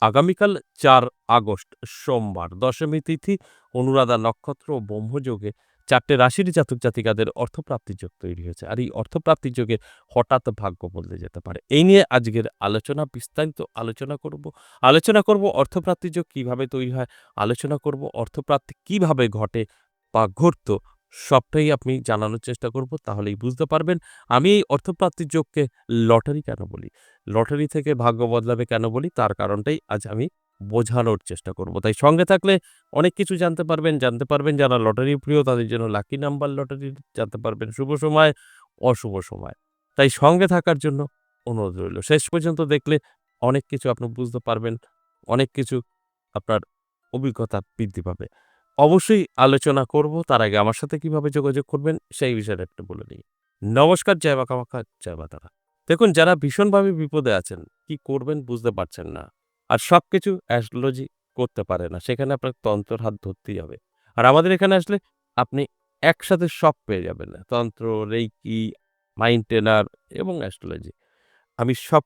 আগামীকাল ৪ আগস্ট সোমবার দশমী তিথি, অনুরাধা নক্ষত্র ও ব্রহ্মযোগে ৪ টে রাশির জাতক-জাতিকাদের অর্থপ্রাপ্তির যোগ তৈরি হয়েছে। আর এই অর্থপ্রাপ্তির যোগে হঠাৎ ভাগ্য বদলে যেতে পারে। এই নিয়ে আজকের আলোচনা বিস্তারিত আলোচনা করব। আলোচনা করব অর্থপ্রাপ্তির যোগ কিভাবে তৈরি হয়, আলোচনা করব অর্থপ্রাপ্তি কিভাবে ঘটে বা ঘটত, সবটাই আপনি জানানোর চেষ্টা করব। তাহলেই বুঝতে পারবেন আমি এই অর্থপ্রাপ্তির যোগকে লটারি কেন বলি? লটারি থেকে ভাগ্য বদলাবে কেন বলি? তার কারণটাই আজ আমি বোঝানোর চেষ্টা করব। তাই সঙ্গে থাকলে অনেক কিছু জানতে পারবেন যারা লটারি প্রিয় তাদের জন্য লাকি নাম্বার লটারি জানতে পারবেন, শুভ সময়, অশুভ সময়। তাই সঙ্গে থাকার জন্য অনুরোধ রইল। শেষ পর্যন্ত দেখলে অনেক কিছু আপনি বুঝতে পারবেন, অনেক কিছু আপনার অভিজ্ঞতা বৃদ্ধি পাবে। অবশ্যই আলোচনা করব। তার আগে আমার সাথে কিভাবে যোগাযোগ করবেন সেই বিষয়টা একটু বলে নিই। নমস্কার, জয় মা কামাখ্যা, জয় মা তারা। দেখুন যারা ভীষণভাবে বিপদে আছেন, কি করবেন বুঝতে পারছেন না। আর সবকিছু অ্যাস্ট্রোলজি করতে পারে না। সেখানে আপনার তন্ত্রের হাত ধরতেই হবে। আর আমাদের এখানে আসলে আপনি একসাথে সব পেয়ে যাবেন। তন্ত্র, রেইকি, মাইন্ড ট্রেনার এবং অ্যাস্ট্রোলজি। আমি সব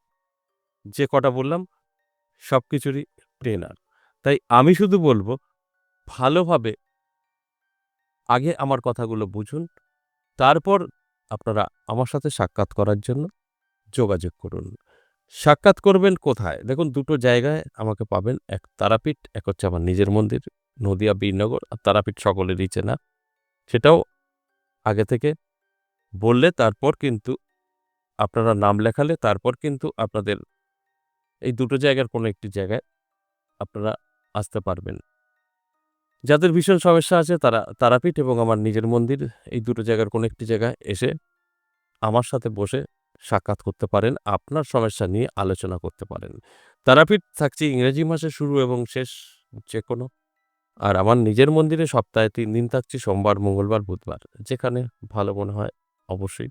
যে কটা বললাম সবকিছুরই ট্রেনার। তাই আমি শুধু বলব ভালোভাবে আগে আমার কথাগুলো বুঝুন। তারপর আপনারা আমার সাথে সাক্ষাৎ করার জন্য যোগাযোগ করুন। সাক্ষাৎ করবেন কোথায়? দেখুন ২ টো জায়গায় আমাকে পাবেন। এক তারাপীঠ, এক হচ্ছে আমার নিজের মন্দির, নদিয়া বীরনগর। আর তারাপীঠ সকলেরই চেনা। সেটাও আগে থেকে বললে তারপর কিন্তু আপনারা নাম লেখালে তারপর কিন্তু আপনাদের এই ২ টো জায়গার কোনো একটি জায়গায় আপনারা আসতে পারবেন। যাদের ভীষণ সমস্যা আছে তারা তারাপীঠ এবং আমার নিজের মন্দির এই ২ টো জায়গার কোনো একটি জায়গায় এসে আমার সাথে বসে সাক্ষাৎ করতে পারেন। আপনার সমস্যা নিয়ে আলোচনা করতে পারেন। তারাপীঠ থাকছে ইংরেজি মাসের শুরু এবং শেষ যেকোনো। আর আমার নিজের মন্দিরে সপ্তাহে ৩ দিন থাকছি সোমবার, মঙ্গলবার, বুধবার। যেখানে ভালো মনে হয় অবশ্যই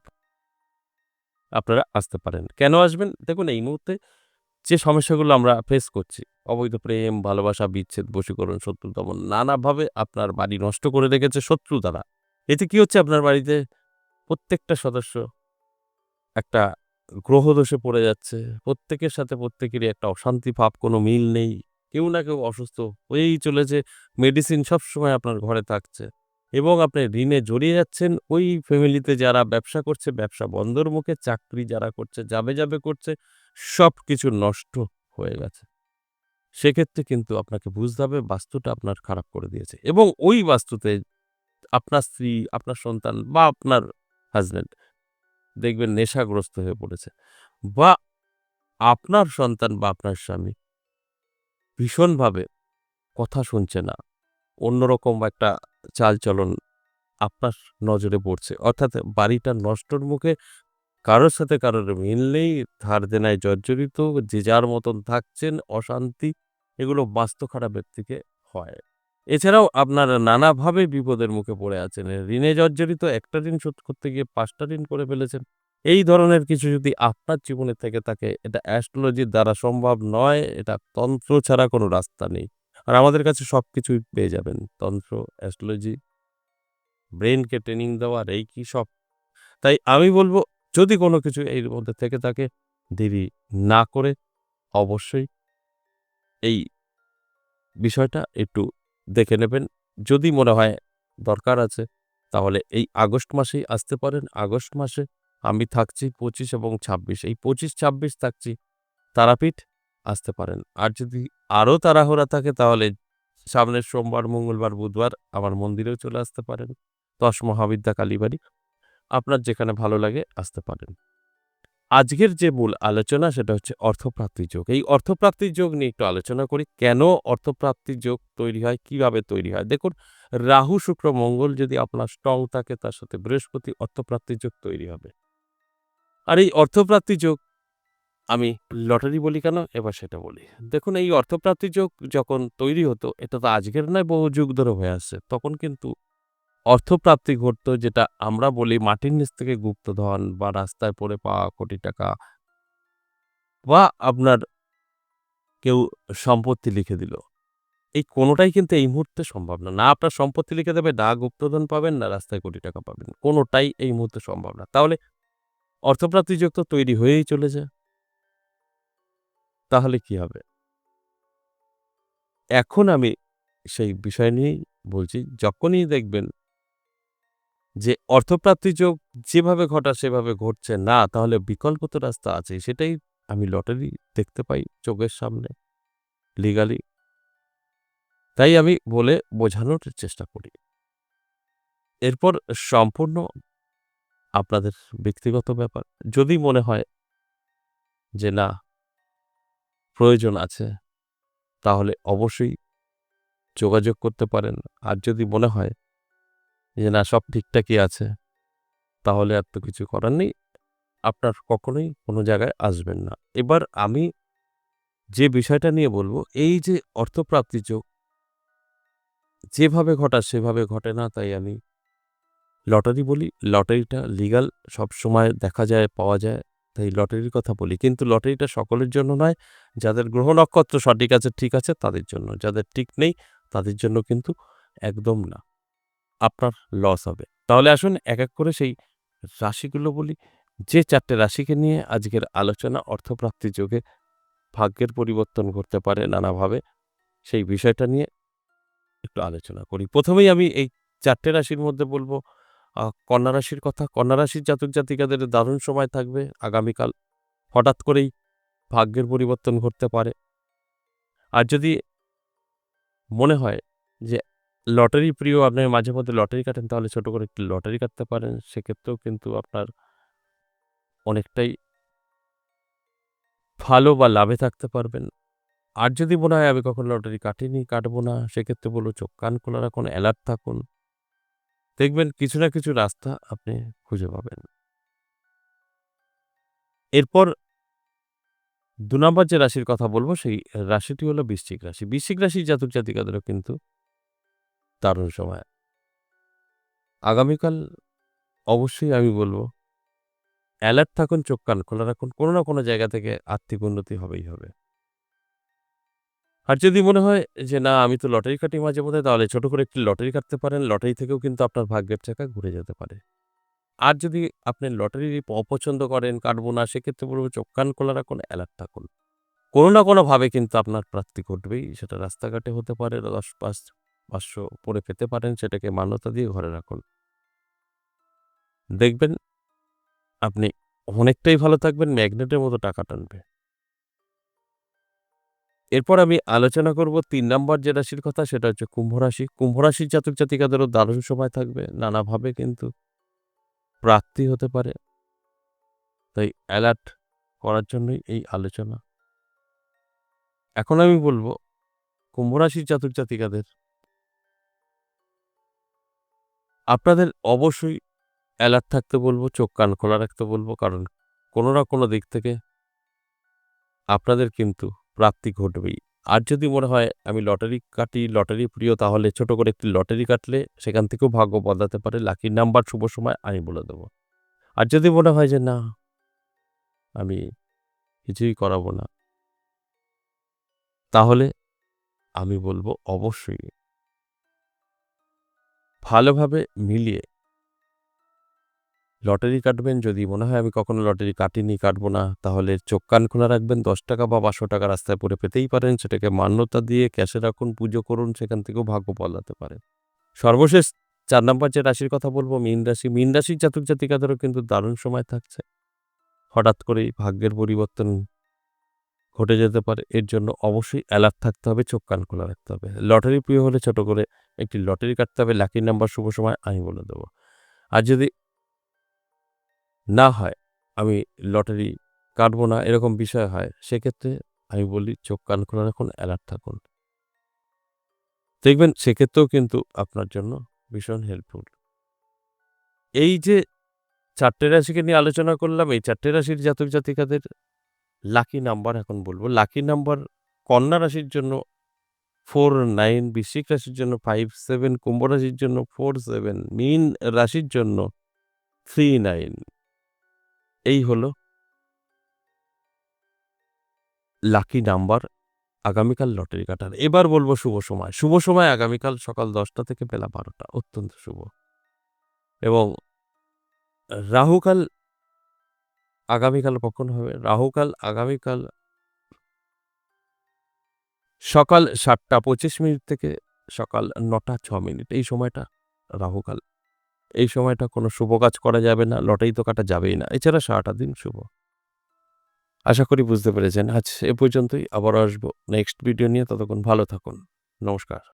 আপনারা আসতে পারেন। কেন আসবেন? দেখুন এই মুহূর্তে যে সমস্যাগুলো আমরা ফেস করছি, অবৈধ প্রেম, ভালোবাসা, বিচ্ছেদ, বশীকরণ, শত্রু দমন নানাভাবে আপনার বাড়ি নষ্ট করে রেখেছে শত্রু দ্বারা। এতে কি হচ্ছে আপনার বাড়িতে প্রত্যেকটা সদস্য একটা গ্রহদোষে পড়ে যাচ্ছে। প্রত্যেকের সাথে প্রত্যেকেরই একটা অশান্তি ভাব, কোনো মিল নেই। কেউ না কেউ অসুস্থ হয়েই চলেছে। মেডিসিন সবসময় আপনার ঘরে থাকছে এবং আপনি ঋণে জড়িয়ে যাচ্ছেন। ওই ফ্যামিলিতে যারা ব্যবসা করছে, ব্যবসা বন্ধর মুখে, চাকরি যারা করছে, যাবে করছে, সবকিছু নষ্ট হয়ে গেছে। সেক্ষেত্রে কিন্তু আপনাকে বুঝতে হবে বাস্তুটা আপনার খারাপ করে দিয়েছে এবং ওই বাস্তুতে আপনার স্ত্রী, আপনার সন্তান বা আপনার হাসব্যান্ড দেখবেন নেশাগ্রস্ত হয়ে পড়েছে বা আপনার সন্তান বা আপনার স্বামী ভীষণভাবে কথা শুনছে না। অন্যরকম একটা চালচলন আপনার নজরে পড়ছে। অর্থাৎ বাড়িটা নষ্টর মুখে, কারোর সাথে কারোর মিল নেই, ধার দেনায় জর্জরিত, যে যার মতন থাকছেন, অশান্তি, এগুলো বাস্তু খারাপের থেকে হয়। এছাড়াও আপনারা নানাভাবে বিপদের মুখে পড়ে আছেন। ঋণে জর্জরিত, একটা ঋণ শোধ করতে গিয়ে ৫ টা ঋণ করে ফেলেছেন। এই ধরনের কিছু যদি আপনার জীবনে থেকে থাকে, এটা অ্যাস্ট্রোলজির দ্বারা সম্ভব নয়। এটা তন্ত্র ছাড়া কোনো রাস্তা নেই। আর আমাদের কাছে সবকিছুই পেয়ে যাবেন। তন্ত্র, অ্যাস্ট্রোলজি, ব্রেইনকে ট্রেনিং দেওয়া, রেইকি সব। তাই আমি বলব যদি কোনো কিছু এর মধ্যে থেকে থাকে, দেরি না করে অবশ্যই এই বিষয়টা একটু দেখে নেবেন। যদি মনে হয় দরকার আছে তাহলে এই আগস্ট মাসেই আসতে পারেন। আগস্ট মাসে আমি থাকছি ২৫ এবং ২৬, এই ২৫-২৬ থাকছি তারাপীঠ, আসতে পারেন। আর যদি আরো তাড়াহুড়া থাকে তাহলে সামনের সোমবার, মঙ্গলবার, বুধবার আমার মন্দিরেও চলে আসতে পারেন। ১০ মহাবিদ্যা কালীবাড়ি। আপনার যেখানে ভালো লাগে আসতে পারেন। আজকের যে মূল আলোচনা সেটা হচ্ছে অর্থপ্রাপ্তির যোগ। এই অর্থপ্রাপ্তির যোগ নিয়ে একটু আলোচনা করি। কেন অর্থপ্রাপ্তির যোগ তৈরি হয়? কিভাবে তৈরি হয়? দেখুন রাহু, শুক্র, মঙ্গল যদি আপনার স্ট্রং থাকে তার সাথে বৃহস্পতি, অর্থপ্রাপ্তির যোগ তৈরি হবে। আর এই অর্থপ্রাপ্তির যোগ আমি লটারি বলি কেন? এবার সেটা বলি। দেখুন এই অর্থপ্রাপ্তির যোগ যখন তৈরি হতো এটা তো আজকের নয়, বহু যুগ ধরে হয়ে আসছে। তখন কিন্তু অর্থপ্রাপ্তি ঘটতো যেটা আমরা বলি মাটির নিচ থেকে গুপ্তধন বা রাস্তায় পড়ে পাওয়া কোটি টাকা বা আপনার কেউ সম্পত্তি লিখে দিল। এই কোনটাই কিন্তু এই মুহূর্তে সম্ভব না। না আপনার সম্পত্তি লিখে দেবে, না গুপ্তধন পাবেন, না রাস্তায় কোটি টাকা পাবেন। কোনটাই এই মুহূর্তে সম্ভব না। তাহলে অর্থপ্রাপ্তিযোগ তো তৈরি হয়েই চলেছে। তাহলে কি হবে? এখন আমি সেই বিষয় নিয়েই বলছি। যখনই দেখবেন যে অর্থপ্রাপ্তির যোগ যেভাবে ঘটার সেভাবে ঘটছে না, তাহলে বিকল্প তো রাস্তা আছেই। সেটাই আমি লটারি দেখতে পাই চোখের সামনে লিগালি। তাই আমি বলে বোঝানোর চেষ্টা করি। এরপর সম্পূর্ণ আপনাদের ব্যক্তিগত ব্যাপার। যদি মনে হয় যে না প্রয়োজন আছে, তাহলে অবশ্যই যোগাযোগ করতে পারেন। আর যদি মনে হয় যে না সব ঠিকঠাকই আছে, তাহলে আর তো কিছু করার নেই। আপনার কখনোই কোনো জায়গায় আসবেন না। এবার আমি যে বিষয়টা নিয়ে বলব, এই যে অর্থপ্রাপ্তির যোগ যেভাবে ঘটার সেভাবে ঘটে না, তাই আমি লটারি বলি। লটারিটা লিগাল, সবসময় দেখা যায়, পাওয়া যায়। তাই লটারির কথা বলি। কিন্তু লটারিটা সকলের জন্য নয়। যাদের গ্রহ নক্ষত্র সঠিক আছে, ঠিক আছে তাদের জন্য। যাদের ঠিক নেই তাদের জন্য কিন্তু একদম না। আপনার লস হবে। তাহলে আসুন এক, এক করে সেই রাশিগুলো বলি। যে ৪ টে রাশিকে নিয়ে আজকের আলোচনা অর্থপ্রাপ্তির যোগে ভাগ্যের পরিবর্তন করতে পারে নানাভাবে, সেই বিষয়টা নিয়ে একটু আলোচনা করি। ১ম এই আমি এই ৪ টে রাশির মধ্যে বলব কন্যা রাশির কথা। কন্যা রাশির জাতক-জাতিকাদের দারুণ সময় থাকবে আগামীকাল। হঠাৎ করেই ভাগ্যের পরিবর্তন ঘটতে পারে। আর যদি মনে হয় যে লটারি প্রিয়, আপনি মাঝে মধ্যে লটারি কাটেন, তাহলে ছোট করে একটি লটারি কাটতে পারেন। সেক্ষেত্রেও কিন্তু আপনার অনেকটাই ভালো বা লাভে থাকতে পারবেন। আর যদি মনে হয় আমি কখনো লটারি কাটিনি, কাটবো না, সেক্ষেত্রে বলব চোখ কান খোলা রাখুন, অ্যালার্ট থাকুন। দেখবেন কিছু না কিছু রাস্তা আপনি খুঁজে পাবেন। এরপর ২ নম্বর যে রাশির কথা বলব, সেই রাশিটি হলো বৃশ্চিক রাশি। বৃশ্চিক রাশির জাতক-জাতিকাদেরও কিন্তু দারুণ সময়। আগামীকাল অবশ্যই আমি বলব অ্যালার্ট থাকুন, চোখ কান খোলা রাখুন। কোনো না কোনো জায়গা থেকে আর্থিক উন্নতি হবেই হবে। আর যদি মনে হয় যে না আমি তো লটারি কাটি মাঝে মধ্যে, তাহলে ছোট করে একটি লটারি কাটতে পারেন। লটারি থেকেও কিন্তু আপনার ভাগ্যের চাকা ঘুরে যেতে পারে। আর যদি আপনি লটারি অপছন্দ করেন, কাটবো না, সেক্ষেত্রে বলব চোখ কান খোলা রাখুন, অ্যালার্ট থাকুন। কোনো না কোনোভাবে কিন্তু আপনার প্রাপ্তি ঘটবেই। সেটা রাস্তাঘাটে হতে পারে, ৫০০ পড়ে পেতে পারেন, সেটাকে মান্যতা দিয়ে ঘরে রাখুন। দেখবেন আপনি অনেকটাই ভালো থাকবেন, ম্যাগনেটের মতো টাকা টানবে। এরপর আমি আলোচনা করব ৩ নাম্বার যে রাশির কথা, সেটা হচ্ছে কুম্ভ রাশি। কুম্ভ রাশির জাতক-জাতিকাদেরও দারুণ সময় থাকবে। নানাভাবে কিন্তু প্রাপ্তি হতে পারে। তাই অ্যালার্ট করার জন্যই এই আলোচনা। এখন আমি বলব কুম্ভ রাশির জাতক-জাতিকাদের আপনাদের অবশ্যই অ্যালার্ট থাকতে বলব, চোখ কান খোলা রাখতে বলব। কারণ কোনো না কোনো দিক থেকে আপনাদের কিন্তু প্রাপ্তি ঘটবেই। আর যদি মনে হয় আমি লটারি কাটি, লটারি প্রিয়, তাহলে ছোট করে একটি লটারি কাটলে সেখান থেকেও ভাগ্য বদলাতে পারে। লাকি নাম্বার, শুভ সময় আমি বলে দেব। আর যদি মনে হয় যে না আমি কিছুই করাবো না, তাহলে আমি বলব অবশ্যই ভালোভাবে মিলিয়ে লটারি কাটবেন। যদি মনে হয় আমি কখনো লটারি কাটিনি, কাটবো না, তাহলে চোখ কান খোলা রাখবেন। ৳১০ বা ৳৫০০ রাস্তায় পড়ে পেতেই পারেন। সেটাকে মান্যতা দিয়ে ক্যাশে রাখুন, পুজো করুন, সেখান থেকেও ভাগ্য বদলাতে পারে। সর্বশেষ ৪ নাম্বার যে রাশির কথা বলব, মীন রাশি। মীন রাশির জাতক-জাতিকাদেরও কিন্তু দারুণ সময় থাকছে। হঠাৎ করেই ভাগ্যের পরিবর্তন ঘটে যেতে পারে। এর জন্য অবশ্যই অ্যালার্ট থাকতে হবে, চোখ কান খোলা রাখতে হবে। লটারি প্রিয় হলে ছোট করে একটি লটারি কাটতে হবে। লাকি নাম্বার, শুভ সময় আমি বলে দেব। আর যদি না হয় আমি লটারি কাটবো না, এরকম বিষয় হয়, সেক্ষেত্রে আমি বলি চোখ কান খোলা রাখুন, অ্যালার্ট থাকুন। দেখবেন সেক্ষেত্রেও কিন্তু আপনার জন্য ভীষণ হেল্পফুল। এই যে ৪ টে রাশিকে নিয়ে আলোচনা করলাম, এই ৪ টে রাশির জাতক-জাতিকাদের লাকি নাম্বার এখন বলব। লাকি নাম্বার কন্যা রাশির জন্য ৪, ৯, বৃশ্চিক রাশির জন্য ৫, ৭, কুম্ভ রাশির জন্য ৪, ৭, মীন রাশির জন্য ৩, ৯। এই হলো লাকি নাম্বার আগামীকাল লটারি কাটার। এবার বলব শুভ সময়। শুভ সময় আগামীকাল সকাল ১০টা থেকে বেলা ১২টা, অত্যন্ত শুভ। এবং রাহুকাল আগামীকাল কখন হবে? রাহুকাল আগামীকাল সকাল ৭:২৫ থেকে সকাল ৯:০৬ এই সময়টা রাহুকাল। এই সময়টা কোনো শুভ কাজ করা যাবে না, লটারি তো কাটা যাবেই না। এছাড়া সারাটা দিন শুভ। আশা করি বুঝতে পেরেছেন। আজ এ পর্যন্তই। আবারও আসবো নেক্সট ভিডিও নিয়ে। ততক্ষণ ভালো থাকুন। নমস্কার।